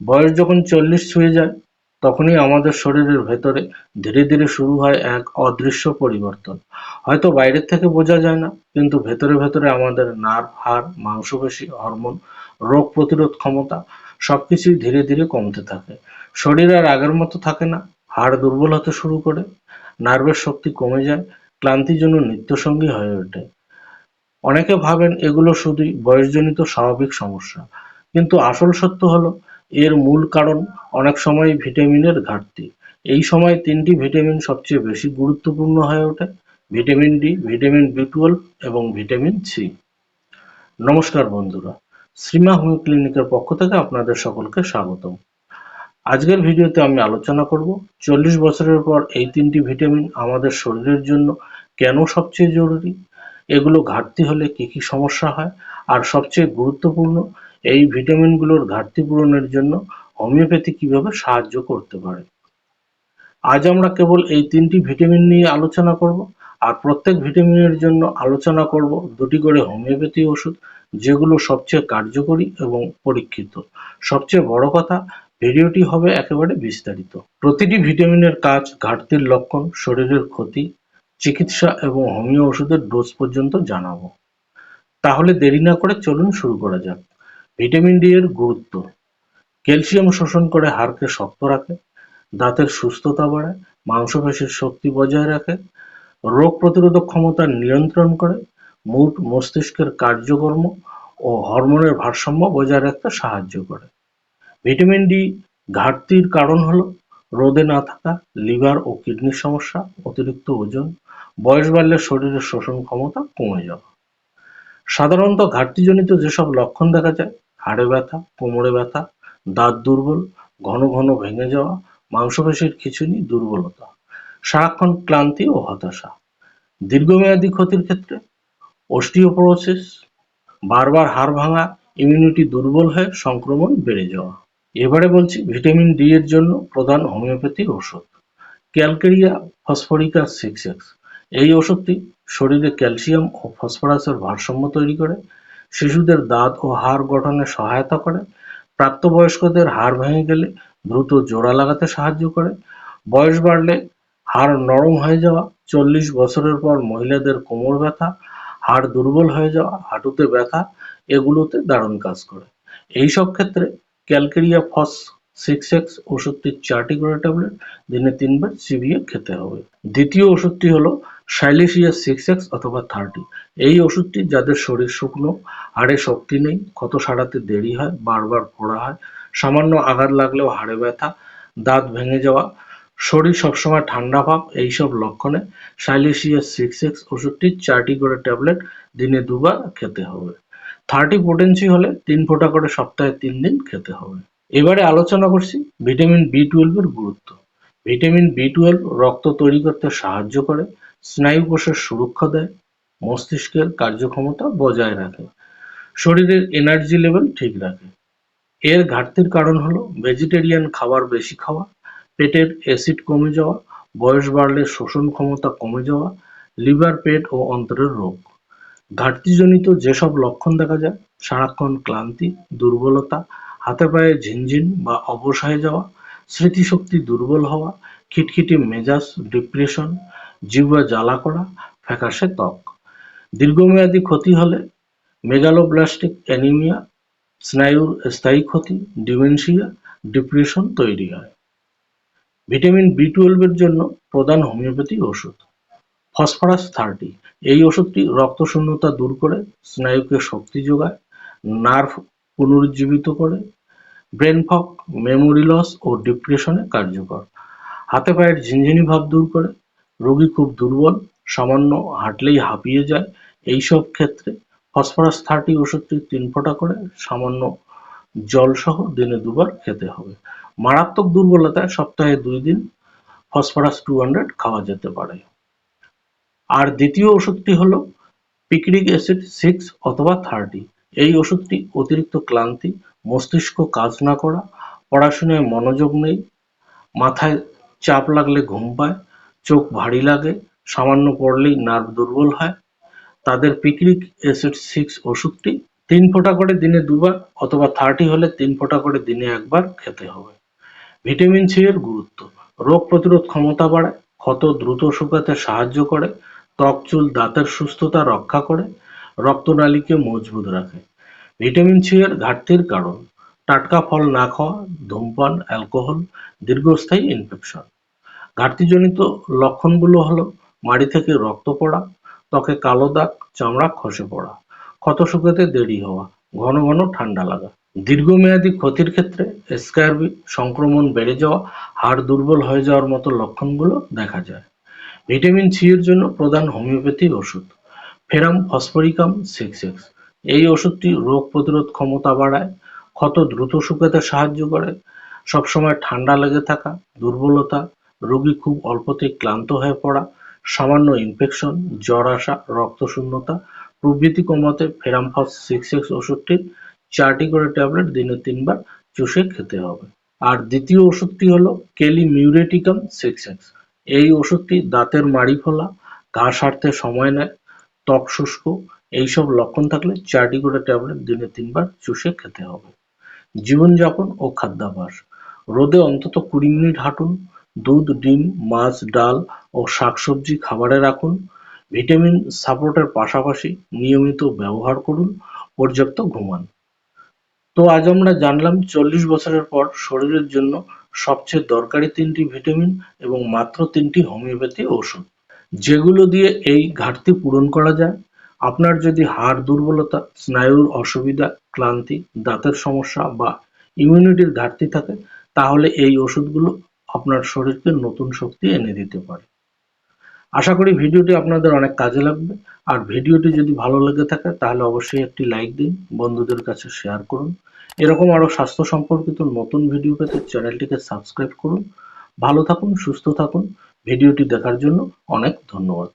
বয়স যখন 40 ছুঁয়ে যায়, তখনই আমাদের শরীরের ভেতরে ধীরে ধীরে শুরু হয় এক অদৃশ্য পরিবর্তন। হয়তো বাইরের থেকে বোঝা যায় না, কিন্তু ভেতরে ভেতরে আমাদের নার্ভ, হাড়, মাংসপেশি, হরমোন, রোগ প্রতিরোধ ক্ষমতা সবকিছুই ধীরে ধীরে কমতে থাকে। শরীর আর আগের মতো থাকে না, হাড় দুর্বল হতে শুরু করে, নার্ভের শক্তি কমে যায়, ক্লান্তি যেন নিত্যসঙ্গী হয়ে ওঠে। অনেকে ভাবেন এগুলো শুধুই বয়সজনিত স্বাভাবিক সমস্যা, কিন্তু আসল সত্য হলো এর মূল কারণ অনেক সময় ভিটামিনের ঘাটতি। এই সময় তিনটি ভিটামিন সবচেয়ে বেশি গুরুত্বপূর্ণ হয়ে ওঠে: ভিটামিন ডি, ভিটামিন বি 12 এবং ভিটামিন সি। নমস্কার বন্ধুরা, শ্রীমা হোমিও ক্লিনিকের পক্ষ থেকে আপনাদের সকলকে স্বাগতম। আজকের ভিডিওতে আমি আলোচনা করব 40 বছরের পর এই তিনটি ভিটামিন আমাদের শরীরের জন্য কেন সবচেয়ে জরুরি, এগুলো ঘাটতি হলে কি কি সমস্যা হয়, আর সবচেয়ে গুরুত্বপূর্ণ, এই ভিটামিনগুলোর ঘাটতি পূরণের জন্য হোমিওপ্যাথি কিভাবে সাহায্য করতে পারে। আজ আমরা কেবল এই তিনটি ভিটামিন নিয়ে আলোচনা করব, আর প্রত্যেক ভিটামিনের জন্য আলোচনা করব দুটি করে হোমিওপ্যাথি ওষুধ, যেগুলো সবচেয়ে কার্যকরী এবং পরীক্ষিত। সবচেয়ে বড় কথা, ভিডিওটি হবে একেবারে বিস্তারিত। প্রতিটি ভিটামিনের কাজ, ঘাটতির লক্ষণ, শরীরের ক্ষতি, চিকিৎসা এবং হোমিও ওষুধের ডোজ পর্যন্ত জানাবো। তাহলে দেরি না করে চলুন শুরু করা যাক। ভিটামিন ডি এর গুরুত্ব: ক্যালসিয়াম শোষণ করে হাড়কে শক্ত রাখে, দাঁতের সুস্থতা বাড়ায়, মাংসপেশির শক্তি বজায় রাখে, রোগ প্রতিরোধক ক্ষমতা নিয়ন্ত্রণ করে, মস্তিষ্কের কার্যকর্ম ও হরমোনের ভারসাম্য বজায় রাখতে সাহায্য করে। ভিটামিন ডি ঘাটতির কারণ হলো রোদে না থাকা, লিভার ও কিডনির সমস্যা, অতিরিক্ত ওজন, বয়স বাড়লে শরীরের শোষণ ক্ষমতা কমে যাওয়া। সাধারণত ঘাটতিজনিত যেসব লক্ষণ দেখা যায়: হাড়ে ব্যথা, কোমরে ব্যথা, দাঁত দুর্বল, ঘন ঘন ভেঙে যাওয়া, মাংসপেশির খিঁচুনি, দুর্বলতা, সারাক্ষণ ক্লান্তি ও হতাশা। দীর্ঘমেয়াদী ক্ষতির ক্ষেত্রে অস্টিওপোরোসিস, বারবার হাড় ভাঙা, ইমিউনিটি দুর্বল হয়ে সংক্রমণ বেড়ে যাওয়া। এবারে বলছি ভিটামিন ডি এর জন্য প্রধান হোমিওপ্যাথি ওষুধ। ক্যালকেরিয়া ফসফরিকা 6X, এই ওষুধটি শরীরে ক্যালসিয়াম ও ফসফরাসের ভারসাম্য তৈরি করে, শিশুদের দাঁত ও হাড় গঠনে সহায়তা করে, প্রাপ্তবয়স্কদের হাড় ভেঙে গেলে দ্রুত জোড়া লাগাতে সাহায্য করে, বয়স বাড়লে হাড় নরম হয়ে যাওয়া, 40 বছরের পর মহিলাদের কোমর ব্যথা, হাড় দুর্বল হয়ে যাওয়া, হাঁটুতে ব্যথা, এগুলোতে দারুণ কাজ করে। এইসব ক্ষেত্রে ক্যালকেরিয়া ফস 6X ওষুধটির 4টি করে ট্যাবলেট দিনে 3 বার চিবিয়ে খেতে হবে। দ্বিতীয় ওষুধটি হলো সাইলেসিয়া 6X অথবা 30। এই ওষুধটি যাদের শরীর শুকনো, হাড়ে শক্তি নেই, ক্ষত সারাতে দেরি হয়, বারবার ফোড়া হয়, সামান্য আঘাত লাগলেও হাড়ে ব্যথা, দাঁত ভেঙে যাওয়া, শরীর সবসময় ঠান্ডা ভাব, এইসব লক্ষণে সাইলেসিয়া 6X ওষুধটির 4টি করে ট্যাবলেট দিনে 2 বার খেতে হবে। 30 পোটেন্সি হলে 3 ফোঁটা করে সপ্তাহে 3 দিন খেতে হবে। এবারে আলোচনা করছি ভিটামিন বি 12 এর গুরুত্ব। ভিটামিন বি 12 রক্ত তৈরি করতে সাহায্য করে, স্নায়ু কোষের সুরক্ষা দেয়, মস্তিষ্কের কার্যক্ষমতা বজায় রাখে, শরীরের এনার্জি লেভেল ঠিক রাখে। এর ঘাটতির কারণ হলো ভেজিটেরিয়ান খাবার বেশি খাওয়া, পেটের অ্যাসিড কমে যাওয়া, বয়স বাড়লে শোষণ ক্ষমতা কমে যাওয়া, লিভার, পেট ও অন্ত্রের রোগ। ঘাটতিজনিত যেসব লক্ষণ দেখা যায়: সারাক্ষণ ক্লান্তি, দুর্বলতা, হাতে পায়ে ঝিনঝিন বা অবশ হয়ে যাওয়া, স্মৃতিশক্তি দুর্বল হওয়া, খিটখিটে মেজাজ, ডিপ্রেশন, জিহ্বা জ্বালা করা, ফ্যাকাশে ত্বক। দীর্ঘমেয়াদী ক্ষতি হলে মেগালোব্লাস্টিক অ্যানিমিয়া, স্নায়ুর স্থায়ী ক্ষতি, ডিমেনশিয়া, ডিপ্রেশন তৈরি হয়। ভিটামিন বি 12 এর জন্য প্রধান হোমিওপ্যাথি ওষুধ ফসফরাস 30। এই ওষুধটি রক্তশূন্যতা দূর করে, স্নায়ুকে শক্তি যোগায়, নার্ভ পুনরুজ্জীবিত করে, ব্রেন ফগ, মেমোরি লস ও ডিপ্রেশনে কার্যকর, হাতে পায়ের ঝিনঝিনি ভাব দূর করে, রোগী খুব দুর্বল, সামান্য হাঁটলেই হাঁপিয়ে যায়, এইসব ক্ষেত্রে ফসফরাস 30 ওষুধটি 3 ফোঁটা করে সামান্য জলসহ দিনে 2 বার খেতে হবে। মারাত্মক দুর্বলতায় সপ্তাহে 2 দিন ফসফরাস 200 খাওয়া যেতে পারে। আর দ্বিতীয় ওষুধটি হলো পিক্রিক অ্যাসিড 6 অথবা 30। এই ওষুধটি অতিরিক্ত ক্লান্তি, মস্তিষ্ক কাজ না করা, পড়াশোনায় মনোযোগ নেই, মাথায় চাপ লাগলে ঘুম পায়, চোখ ভারী লাগে, সামান্য পড়লেই নার্ভ দুর্বল হয়, তাদের পিক্রিক অ্যাসিড 6 ওষুধটি 3 ফোঁটা করে দিনে 2 বার অথবা 30 হলে 3 ফোঁটা করে দিনে 1 বার খেতে হবে। ভিটামিন সি এর গুরুত্ব: রোগ প্রতিরোধ ক্ষমতা বাড়ায়, ক্ষত দ্রুত শুকাতে সাহায্য করে, ত্বক, চুল, দাঁতের সুস্থতা রক্ষা করে, রক্তনালীকে মজবুত রাখে। ভিটামিন সি এর ঘাটতির কারণ: টাটকা ফল না খাওয়া, ধূমপান, অ্যালকোহল, দীর্ঘস্থায়ী ইনফেকশন। ঘাটতিজনিত লক্ষণগুলো হলো মাড়ি থেকে রক্ত পড়া, ত্বকে কালো দাগ, চামড়া খসে পড়া, ক্ষত শুকাতে দেরি হওয়া, ঘন ঘন ঠান্ডা লাগা। দীর্ঘমেয়াদী ক্ষতির ক্ষেত্রে স্ক্যারবি, সংক্রমণ বেড়ে যাওয়া, হাড় দুর্বল হয়ে যাওয়ার মতো লক্ষণগুলো দেখা যায়। ভিটামিন সি এর জন্য প্রধান হোমিওপ্যাথি ওষুধ: ফেরাম ফসফরিকাম 6 এই ওষুধটি রোগ প্রতিরোধ ক্ষমতা বাড়ায়, ক্ষত দ্রুত শুকাতে সাহায্য করে, সবসময় ঠান্ডা লেগে থাকা, দুর্বলতা, রোগী খুব অল্পতেই ক্লান্ত হয়ে পড়া, সামান্য ইনফেকশন, জ্বর আসা, রক্তশূন্যতা প্রভৃতি কমাতে ফেরামফস 6 ওষুধটির 4টি করে ট্যাবলেট দিনে 3 বার চুষে খেতে হবে। আর দ্বিতীয় ওষুধটি হলো কেলিমিউরেটিকাম 6 এই ওষুধটি দাঁতের মাড়ি ফোলা, ঘা সারতে সময় নেয়, ত্বক শুষ্ক এইসব লক্ষণ থাকলে 4টি করে ট্যাবলেট দিনে 3 বার চুষে খেতে হবে। জীবনযাপন ও খাদ্যাভ্যাস: রোদে অন্তত 20 মিনিট হাঁটুন, দুধ, ডিম, মাছ, ডাল ও শাকসবজি খাবারে রাখুন, ভিটামিন সাপোর্টের পাশাপাশি নিয়মিত ব্যবহার করুন, পর্যাপ্ত ঘুমান। তো আজ আমরা জানলাম 40 বছরের পর শরীরের জন্য সবচেয়ে দরকারি 3টি ভিটামিন এবং মাত্র 3টি হোমিওপ্যাথি ওষুধ, যেগুলো দিয়ে এই ঘাটতি পূরণ করা যায়। আপনার যদি হাড় দুর্বলতা, স্নায়ুর অসুবিধা, ক্লান্তি, দাঁতের সমস্যা বা ইমিউনিটির ঘাটতি থাকে, তাহলে এই ওষুধগুলো আপনার শরীরকে নতুন শক্তি এনে দিতে পারে। আশা করি ভিডিওটি আপনাদের অনেক কাজে লাগবে। আর ভিডিওটি যদি ভালো লেগে থাকে তাহলে অবশ্যই একটি লাইক দিন, বন্ধুদের কাছে শেয়ার করুন। এরকম আরো স্বাস্থ্য সম্পর্কিত নতুন ভিডিও পেতে চ্যানেলটিকে সাবস্ক্রাইব করুন। ভালো থাকুন, সুস্থ থাকুন। ভিডিওটি দেখার জন্য অনেক ধন্যবাদ।